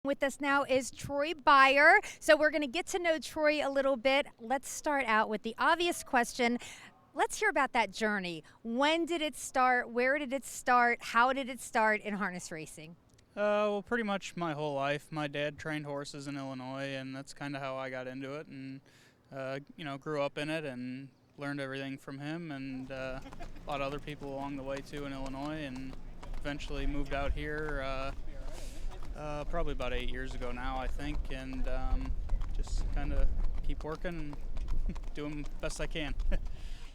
With us now is Troy Beyer. So we're going to get to know Troy a little bit. Let's start out with the obvious question. Let's hear about that journey. When did it start? Where did it start? How did it start in harness racing? Well, pretty much my whole life. My dad trained horses in Illinois, and that's kind of how I got into it. And grew up in it and learned everything from him, and a lot of other people along the way too in Illinois. And eventually moved out here, probably about 8 years ago now, I think. And just kind of keep working and doing the best I can.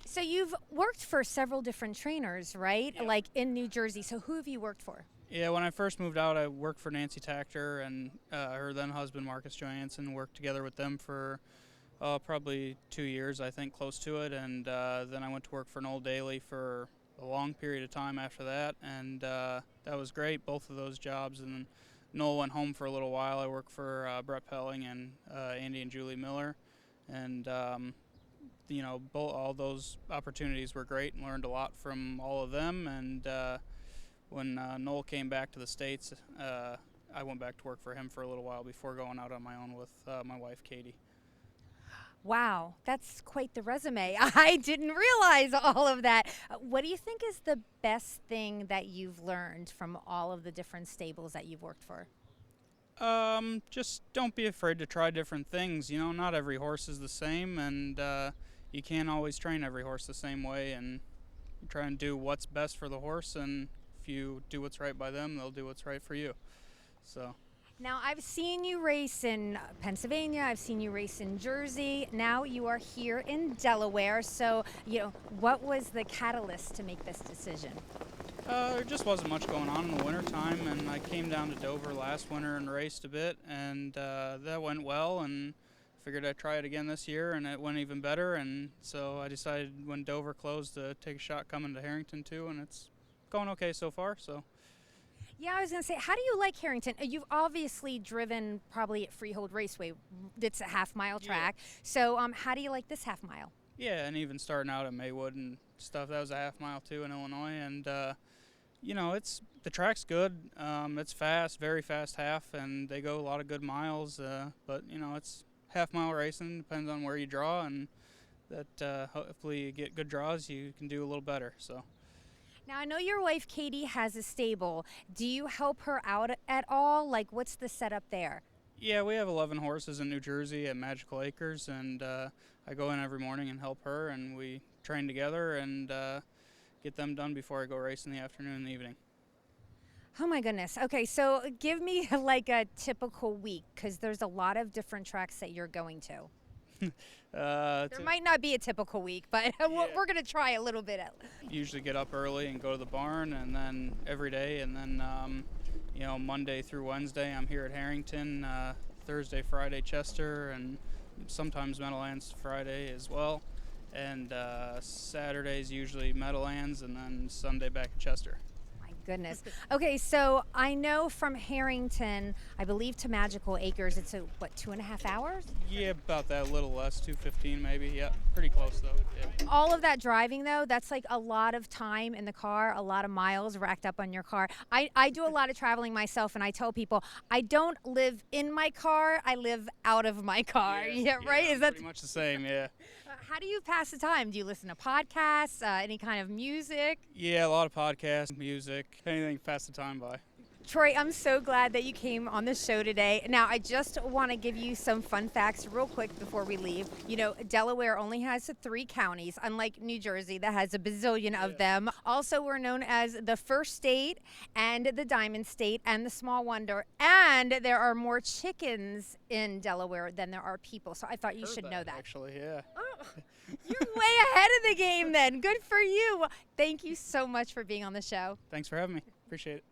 So you've worked for several different trainers, right? Yeah. Like in New Jersey. So who have you worked for? Yeah, when I first moved out, I worked for Nancy Tactor and her then husband Marcus Johansson. Worked together with them for probably 2 years, I think, close to it. And then I went to work for Noel Daly for a long period of time after that, and that was great, both of those jobs. And Noel went home for a little while. I worked for Brett Pelling and Andy and Julie Miller, and all those opportunities were great, and learned a lot from all of them. And when Noel came back to the States, I went back to work for him for a little while before going out on my own with my wife, Katie. Wow, that's quite the resume. I didn't realize all of that. What do you think is the best thing that you've learned from all of the different stables that you've worked for? Just don't be afraid to try different things. Not every horse is the same, and you can't always train every horse the same way. And you try and do what's best for the horse, and if you do what's right by them, they'll do what's right for you. So. Now, I've seen you race in Pennsylvania, I've seen you race in Jersey, now you are here in Delaware. So, what was the catalyst to make this decision? There just wasn't much going on in the wintertime, and I came down to Dover last winter and raced a bit, and that went well, and figured I'd try it again this year, and it went even better. And so I decided when Dover closed to take a shot coming to Harrington too, and it's going okay so far. So. Yeah, I was going to say, how do you like Harrington? You've obviously driven probably at Freehold Raceway. It's a half-mile track. Yeah. So how do you like this half-mile? Yeah, and even starting out at Maywood and stuff, that was a half-mile too in Illinois. And, the track's good. It's fast, very fast half, and they go a lot of good miles. But, it's half-mile racing, depends on where you draw, and that hopefully you get good draws, you can do a little better. So. Now, I know your wife, Katie, has a stable. Do you help her out at all? Like, what's the setup there? Yeah, we have 11 horses in New Jersey at Magical Acres, and I go in every morning and help her, and we train together and get them done before I go race in the afternoon and the evening. Oh, my goodness. Okay, so give me like a typical week, because there's a lot of different tracks that you're going to. There might not be a typical week, but we're going to try a little bit. Usually get up early and go to the barn, and then every day, and then Monday through Wednesday I'm here at Harrington, Thursday, Friday Chester, and sometimes Meadowlands Friday as well, and Saturday's usually Meadowlands, and then Sunday back at Chester. Goodness. Okay, so I know from Harrington, I believe, to Magical Acres, it's 2.5 hours? Yeah, about that, a little less, 2:15 maybe. Yeah, pretty close though. Yeah. All of that driving though, that's like a lot of time in the car, a lot of miles racked up on your car. I do a lot of traveling myself, and I tell people I don't live in my car, I live out of my car. Yeah, right? Is that pretty much the same? Yeah. How do you pass the time? Do you listen to podcasts, any kind of music? Yeah, a lot of podcasts, music, anything to pass the time by. Troy, I'm so glad that you came on the show today. Now, I just want to give you some fun facts real quick before we leave. Delaware only has 3 counties, unlike New Jersey that has a bazillion of them. Also, we're known as the First State and the Diamond State and the Small Wonder. And there are more chickens in Delaware than there are people. So I thought you should know that. Actually, yeah. Oh, you're way ahead of the game then. Good for you. Thank you so much for being on the show. Thanks for having me. Appreciate it.